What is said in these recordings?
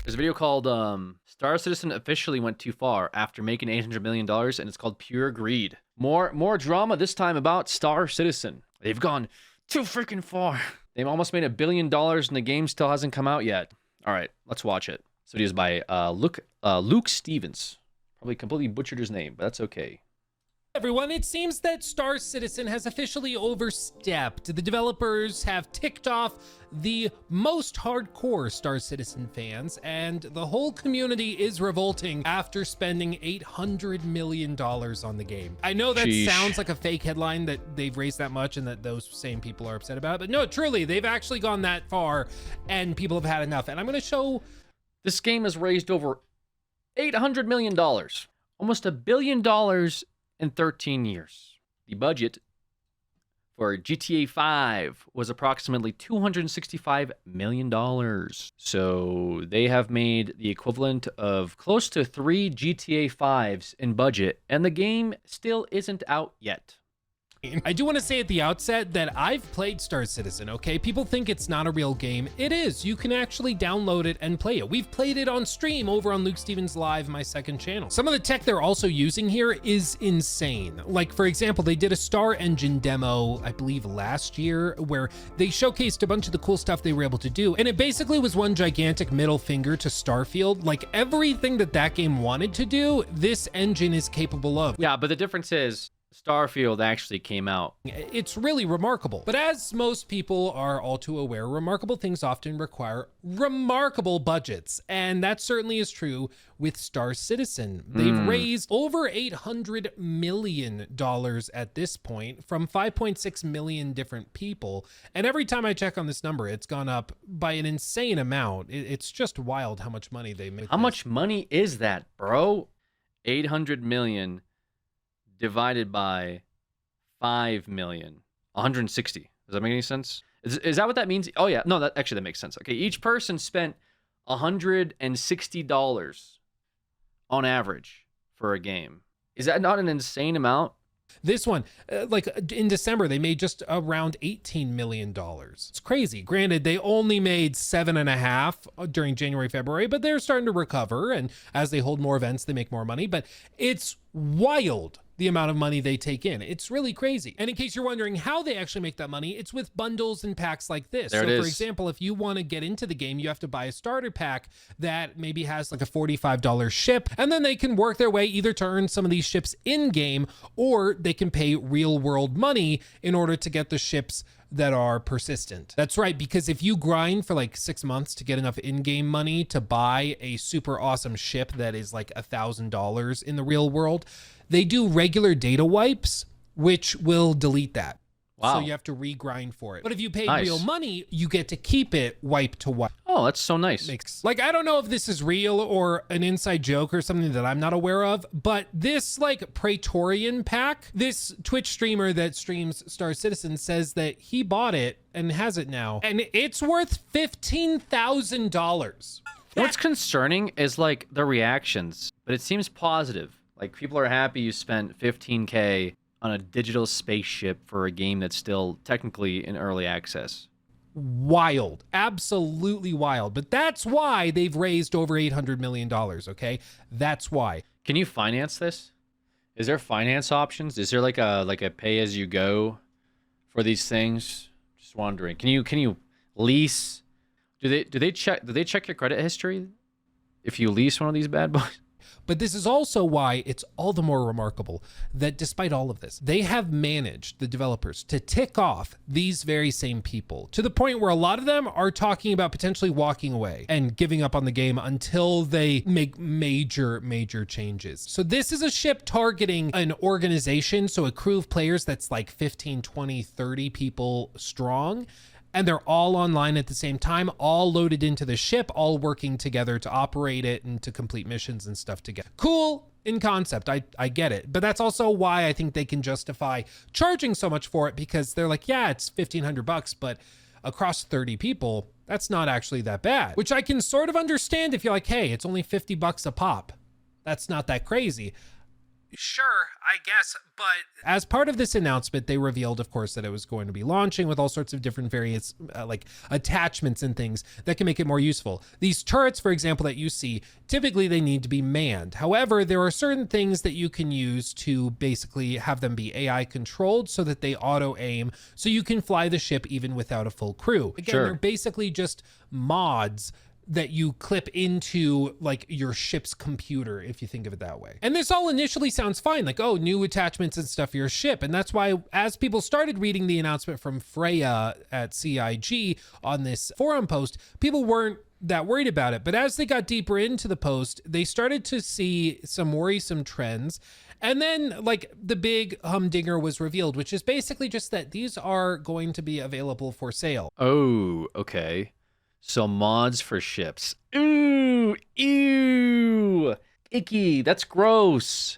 There's a video called Star Citizen officially went too far after making $800 million, and it's called Pure Greed. More drama this time about Star Citizen. They've gone too freaking far. They've almost made $1 billion and the game still hasn't come out yet. All right, let's watch it. This video is by Luke Stevens. Probably completely butchered his name, but that's okay. Everyone, it seems that Star Citizen has officially overstepped. The developers have ticked off the most hardcore Star Citizen fans, and the whole community is revolting after spending $800 million on the game. I know that sounds like a fake headline that they've raised that much and that those same people are upset about it, but no, truly, they've actually gone that far and people have had enough. And I'm going to show... This game has raised over $800 million, almost $1 billion in 13 years. The budget for GTA 5 was approximately $265 million. So they have made the equivalent of close to 3 GTA 5s in budget, and the game still isn't out yet. I do want to say at the outset that I've played Star Citizen, okay? People think it's not a real game. It is. You can actually download it and play it. We've played it on stream over on Luke Stevens Live, my second channel. Some of the tech they're also using here is insane. Like, for example, they did a Star Engine demo, I believe last year, where they showcased a bunch of the cool stuff they were able to do. And it basically was one gigantic middle finger to Starfield. Like, everything that that game wanted to do, this engine is capable of. Yeah, but the difference is Starfield actually came out. It's really remarkable. But as most people are all too aware, remarkable things often require remarkable budgets. And that certainly is true with Star Citizen. They've raised over $800 million at this point from 5.6 million different people. And every time I check on this number, it's gone up by an insane amount. It's just wild how much money they make. How much money is that, bro? 800 million divided by 5 million, 160. Does that make any sense? Is that what that means? Oh yeah, no, that makes sense. Okay, each person spent $160 on average for a game. Is that not an insane amount? This one, like in December, they made just around $18 million. It's crazy. Granted, they only made 7.5 during January, February, but they're starting to recover. And as they hold more events, they make more money. But it's wild the amount of money they take in. It's really crazy. And in case you're wondering how they actually make that money, it's with bundles and packs like this. So for example, if you want to get into the game, you have to buy a starter pack that maybe has like a $45 ship, and then they can work their way either to earn some of these ships in game, or they can pay real world money in order to get the ships that are persistent. That's right, because if you grind for like 6 months to get enough in-game money to buy a super awesome ship that is like $1,000 in the real world, they do regular data wipes, which will delete that. Wow. So you have to regrind for it. But if you pay real money, you get to keep it wipe to wipe. Oh, that's so nice. Like, I don't know if this is real or an inside joke or something that I'm not aware of, but this like Praetorian pack, this Twitch streamer that streams Star Citizen says that he bought it and has it now, and it's worth $15,000. What's concerning is like the reactions, but it seems positive. Like people are happy you spent 15K on a digital spaceship for a game that's still technically in early access. Wild, absolutely wild. But that's why they've raised over $800 million, okay? That's why. Can you finance this? Is there finance options? Is there like a pay-as-you-go for these things? Just wondering. Can you lease? Do they check your credit history if you lease one of these bad boys? But this is also why it's all the more remarkable that despite all of this, they have managed, the developers, to tick off these very same people to the point where a lot of them are talking about potentially walking away and giving up on the game until they make major changes. So this is a ship targeting an organization, so a crew of players that's like 15, 20, 30 people strong. And they're all online at the same time, all loaded into the ship, all working together to operate it and to complete missions and stuff together. Cool in concept, I get it. But that's also why I think they can justify charging so much for it, because they're like, yeah, it's $1,500, but across 30 people, that's not actually that bad. Which I can sort of understand if you're like, hey, it's only $50 a pop. That's not that crazy. Sure, I guess, but as part of this announcement, they revealed, of course, that it was going to be launching with all sorts of different various like attachments and things that can make it more useful. These turrets, for example, that you see, typically they need to be manned. However, there are certain things that you can use to basically have them be AI controlled so that they auto aim, so you can fly the ship even without a full crew. Again, Sure. they're basically just mods that you clip into like your ship's computer, if you think of it that way. And this all initially sounds fine, like, oh, new attachments and stuff for your ship. And that's why as people started reading the announcement from Freya at CIG on this forum post, people weren't that worried about it. But as they got deeper into the post, they started to see some worrisome trends. And then like the big humdinger was revealed, which is basically just that these are going to be available for sale. Oh, okay. So mods for ships. Ooh, ew, icky. That's gross.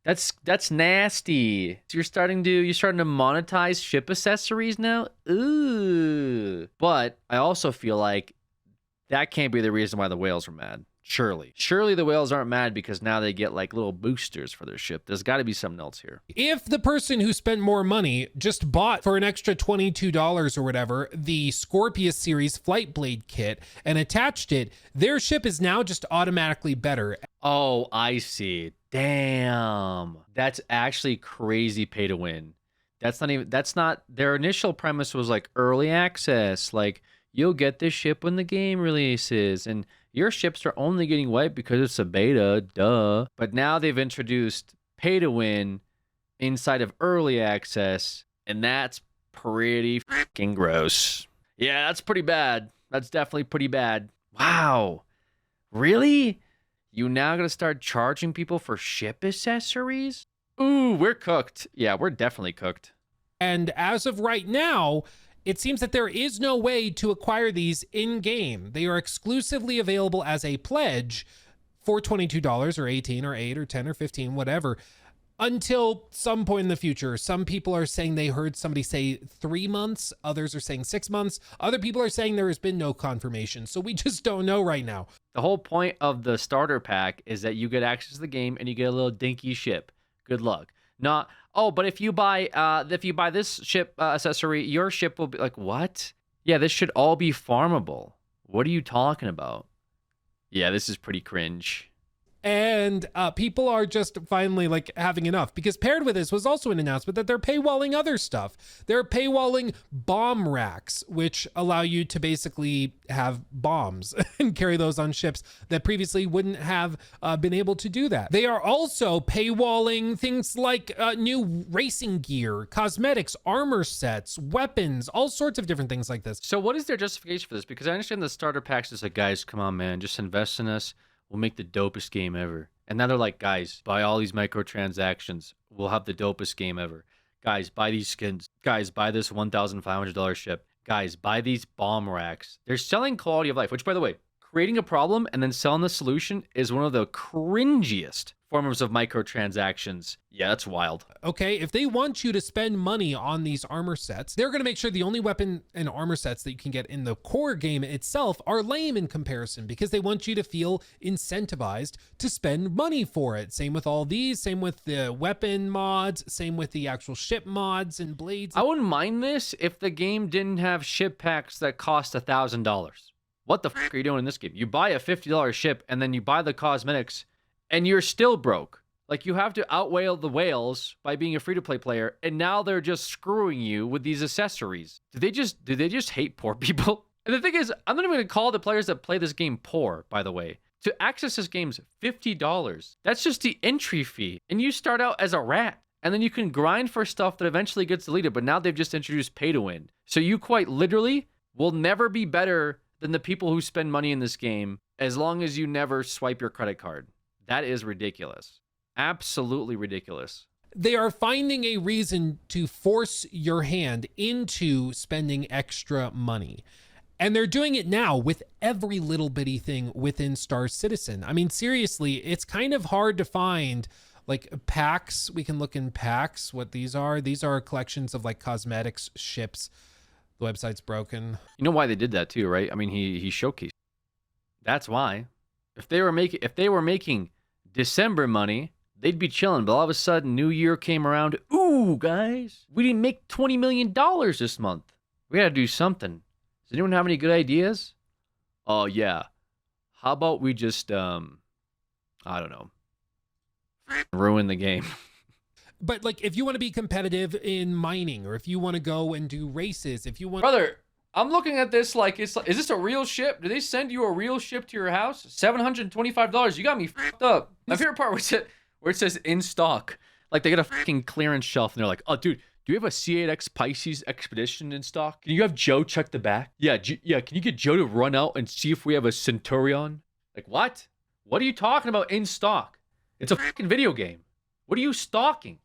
That's nasty. So you're starting to monetize ship accessories now. Ooh. But I also feel like that can't be the reason why the whales are mad. Surely the whales aren't mad because now they get like little boosters for their ship. There's got to be something else here. If the person who spent more money just bought for an extra $22 or whatever the Scorpius series flight blade kit and attached it, their ship is now just automatically better. Oh, I see. Damn. That's actually crazy pay to win. That's not their initial premise was like early access, like you'll get this ship when the game releases and your ships are only getting wiped because it's a beta, duh. But now they've introduced pay to win inside of early access, and that's pretty freaking gross. Yeah, that's pretty bad. That's definitely pretty bad. Wow. Really? You now gonna start charging people for ship accessories? Ooh, we're cooked. Yeah, we're definitely cooked. And as of right now, it seems that there is no way to acquire these in-game. They are exclusively available as a pledge for $22 or $18 or $8 or $10 or $15, whatever, until some point in the future. Some people are saying they heard somebody say 3 months. Others are saying 6 months. Other people are saying there has been no confirmation. So we just don't know right now. The whole point of the starter pack is that you get access to the game and you get a little dinky ship. Good luck. Not, oh, but if you buy this ship accessory, your ship will be like, what? Yeah, this should all be farmable. What are you talking about? Yeah, this is pretty cringe. And people are just finally like having enough, because paired with this was also an announcement that they're paywalling other stuff. They're paywalling bomb racks, which allow you to basically have bombs and carry those on ships that previously wouldn't have been able to do that. They are also paywalling things like new racing gear, cosmetics, armor sets, weapons, all sorts of different things like this. So what is their justification for this? Because I understand the starter packs is like, guys, come on, man, just invest in us. We'll make the dopest game ever. And now they're like, guys, buy all these microtransactions. We'll have the dopest game ever. Guys, buy these skins. Guys, buy this $1,500 ship. Guys, buy these bomb racks. They're selling quality of life, which, by the way, creating a problem and then selling the solution is one of the cringiest forms of microtransactions. Yeah, that's wild. Okay, if they want you to spend money on these armor sets, they're going to make sure the only weapon and armor sets that you can get in the core game itself are lame in comparison, because they want you to feel incentivized to spend money for it. Same with all these, same with the weapon mods, same with the actual ship mods and blades. I wouldn't mind this if the game didn't have ship packs that cost $1,000. What the fuck are you doing in this game? You buy a $50 ship and then you buy the cosmetics and you're still broke. Like, you have to outwhale the whales by being a free-to-play player, and now they're just screwing you with these accessories. Do they just hate poor people? And the thing is, I'm not even gonna call the players that play this game poor, by the way. To access this game's $50. That's just the entry fee. And you start out as a rat. And then you can grind for stuff that eventually gets deleted, but now they've just introduced pay to win. So you quite literally will never be better than the people who spend money in this game as long as you never swipe your credit card. That is ridiculous. Absolutely ridiculous. They are finding a reason to force your hand into spending extra money. And they're doing it now with every little bitty thing within Star Citizen. I mean, seriously, it's kind of hard to find like packs. We can look in packs, what these are. These are collections of like cosmetics, ships. The website's broken. You know why they did that too, right? I mean, he showcased. That's why. If they were making December money, they'd be chilling. But all of a sudden, New Year came around. Ooh, guys, we didn't make $20 million this month. We got to do something. Does anyone have any good ideas? Oh, yeah. How about we just, I don't know, ruin the game. But like, if you want to be competitive in mining, or if you want to go and do races, if you want... Brother, I'm looking at this like, is this a real ship? Do they send you a real ship to your house? $725. You got me fucked up. My favorite part was where it says in stock. Like, they got a fucking clearance shelf, and they're like, oh, dude, do you have a C8X Pisces Expedition in stock? Can you have Joe check the back? Yeah, yeah. Can you get Joe to run out and see if we have a Centurion? Like, what? What are you talking about in stock? It's a fucking video game. What are you stocking?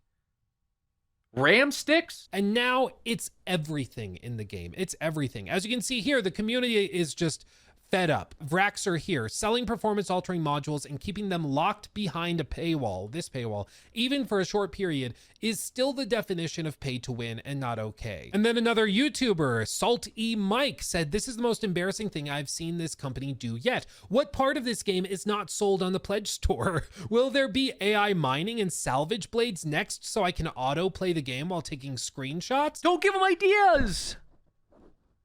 Ram sticks? And now it's everything in the game. It's everything. As you can see here, the community is just fed up. Vrax are here, selling performance-altering modules and keeping them locked behind a paywall. This paywall, even for a short period, is still the definition of pay to win and not okay. And then another YouTuber, Salt E Mike, said, this is the most embarrassing thing I've seen this company do yet. What part of this game is not sold on the pledge store? Will there be AI mining and salvage blades next so I can auto-play the game while taking screenshots? Don't give them ideas.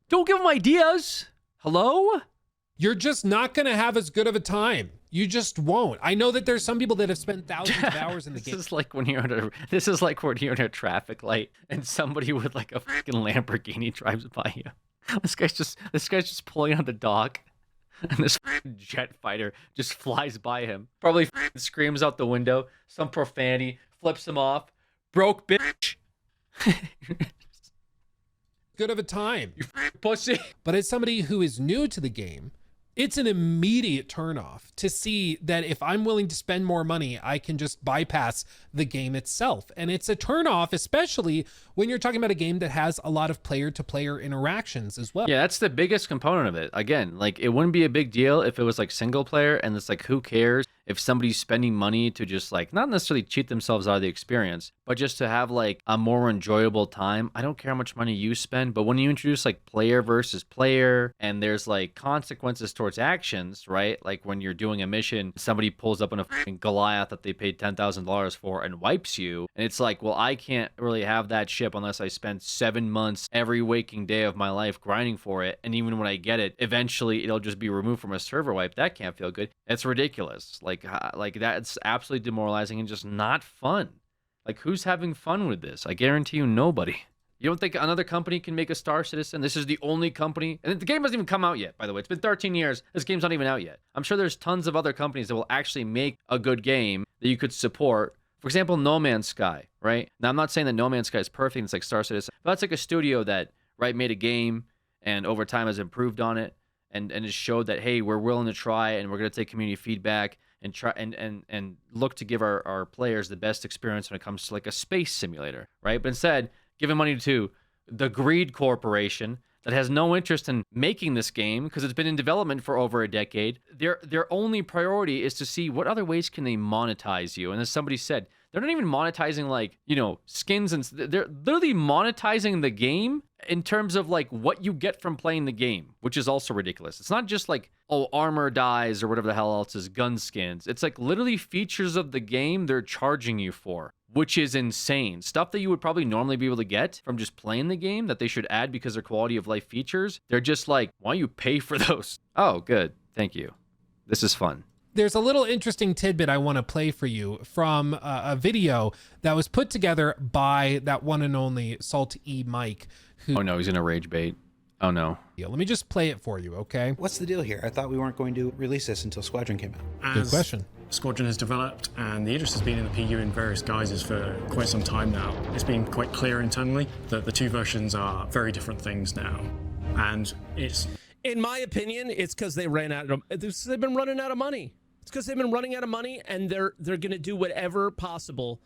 Don't give them ideas. Hello? You're just not going to have as good of a time. You just won't. I know that there's some people that have spent thousands of hours in the game. This is like when you're in a traffic light and somebody with like a fucking Lamborghini drives by you. This guy's just pulling on the dock, and this jet fighter just flies by him. Probably screams out the window, some profanity, flips him off. Broke bitch. Good of a time. You pussy. But as somebody who is new to the game, it's an immediate turnoff to see that if I'm willing to spend more money, I can just bypass the game itself. And it's a turnoff, especially when you're talking about a game that has a lot of player-to-player interactions as well. Yeah, that's the biggest component of it. Again, like, it wouldn't be a big deal if it was like single player, and it's like, who cares if somebody's spending money to just like, not necessarily cheat themselves out of the experience, but just to have like a more enjoyable time. I don't care how much money you spend, but when you introduce like player versus player, and there's like consequences towards actions, right? Like when you're doing a mission, somebody pulls up on a fucking Goliath that they paid $10,000 for and wipes you, and it's like, well, I can't really have that ship unless I spend 7 months every waking day of my life grinding for it, and even when I get it, eventually it'll just be removed from a server wipe. That can't feel good. It's ridiculous. Like that's absolutely demoralizing and just not fun. Like, who's having fun with this? I guarantee you nobody. You don't think another company can make a Star Citizen? This is the only company. And the game hasn't even come out yet, by the way. It's been 13 years. This game's not even out yet. I'm sure there's tons of other companies that will actually make a good game that you could support. For example, No Man's Sky, right? Now, I'm not saying that No Man's Sky is perfect. It's like Star Citizen. But that's like a studio that, right, made a game and over time has improved on it and has showed that, hey, we're willing to try and we're going to take community feedback and try and look to give our players the best experience when it comes to like a space simulator, right? But instead, giving money to the Greed Corporation that has no interest in making this game because it's been in development for over a decade. Their only priority is to see what other ways can they monetize you. And as somebody said, they're not even monetizing like, you know, skins, and they're literally monetizing the game in terms of like what you get from playing the game, which is also ridiculous. It's not just like, oh, armor dies or whatever the hell else is, gun skins. It's like literally features of the game they're charging you for, which is insane. Stuff that you would probably normally be able to get from just playing the game that they should add because they're quality of life features. They're just like, why don't you pay for those? Oh, good. Thank you. This is fun. There's a little interesting tidbit I want to play for you from a video that was put together by that one and only Salt E Mike. Oh no, he's in a rage bait. Oh no. Let me just play it for you, okay? What's the deal here? I thought we weren't going to release this until Squadron came out. Good question. Squadron has developed, and the interest has been in the PU in various guises for quite some time now. It's been quite clear internally that the two versions are very different things now, and it's... In my opinion, it's because they ran out of... They've been running out of money. It's because they've been running out of money, and they're going to do whatever possible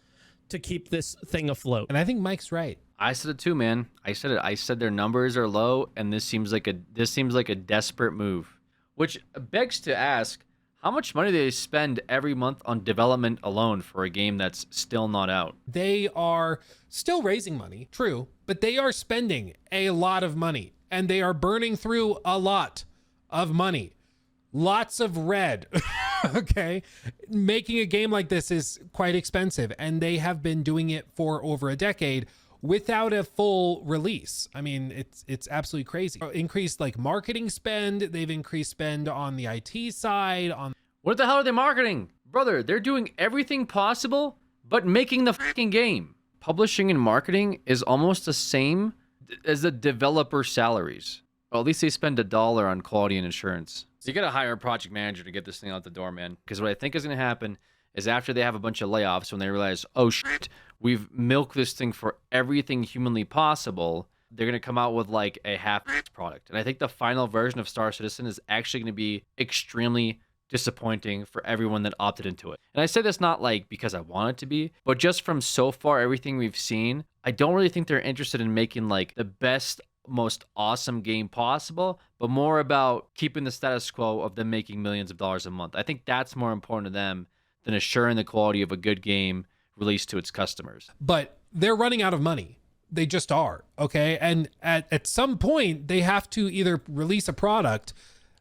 to keep this thing afloat. And I think Mike's right. I said it too, man. I said it. I said their numbers are low, and this seems like a desperate move, which begs to ask, how much money do they spend every month on development alone for a game that's still not out? They are still raising money, true, but they are spending a lot of money, and they are burning through a lot of money. Lots of red. Okay. Making a game like this is quite expensive, and they have been doing it for over a decade without a full release. I mean, it's absolutely crazy. Increased like marketing spend. They've increased spend on the IT side. On What the hell are they marketing? Brother, they're doing everything possible but making the fucking game. Publishing and marketing is almost the same as the developer salaries. Well, at least they spend $1 on quality and insurance. So you gotta hire a project manager to get this thing out the door, man. Because what I think is gonna happen is after they have a bunch of layoffs, when they realize, oh shit, we've milked this thing for everything humanly possible, they're gonna come out with like a half-assed product. And I think the final version of Star Citizen is actually gonna be extremely disappointing for everyone that opted into it. And I say this not like because I want it to be, but just from so far everything we've seen, I don't really think they're interested in making like the best, most awesome game possible, but more about keeping the status quo of them making millions of dollars a month. I think that's more important to them than assuring the quality of a good game released to its customers. but they're running out of money. They just are. Okay. And at some point, they have to either release a product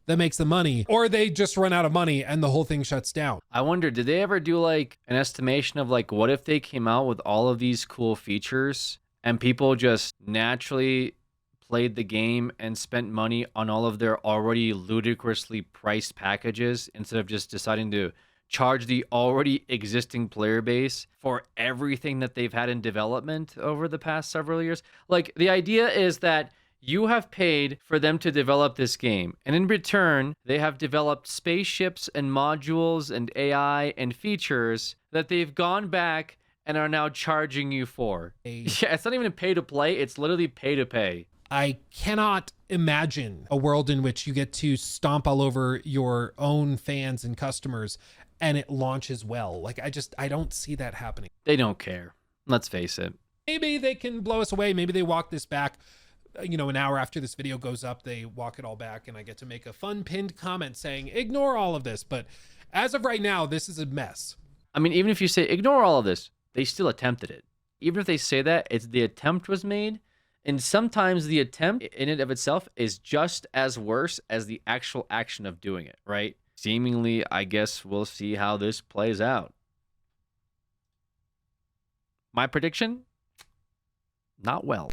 that makes the money, or they just run out of money and the whole thing shuts down. I wonder, did they ever do like an estimation of like what if they came out with all of these cool features and people just naturally played the game and spent money on all of their already ludicrously priced packages instead of just deciding to charge the already existing player base for everything that they've had in development over the past several years? Like, the idea is that you have paid for them to develop this game, and in return, they have developed spaceships and modules and AI and features that they've gone back and are now charging you for. Yeah, it's not even a pay to play, it's literally pay to pay. I cannot imagine a world in which you get to stomp all over your own fans and customers and it launches well. Like, I don't see that happening. They don't care. Let's face it. Maybe they can blow us away. Maybe they walk this back. An hour after this video goes up, they walk it all back and I get to make a fun pinned comment saying, ignore all of this. But as of right now, this is a mess. I mean, even if you say ignore all of this, they still attempted it. Even if they say that, it's the attempt was made. And sometimes the attempt in and of itself is just as worse as the actual action of doing it, right? Seemingly, I guess we'll see how this plays out. My prediction? Not well.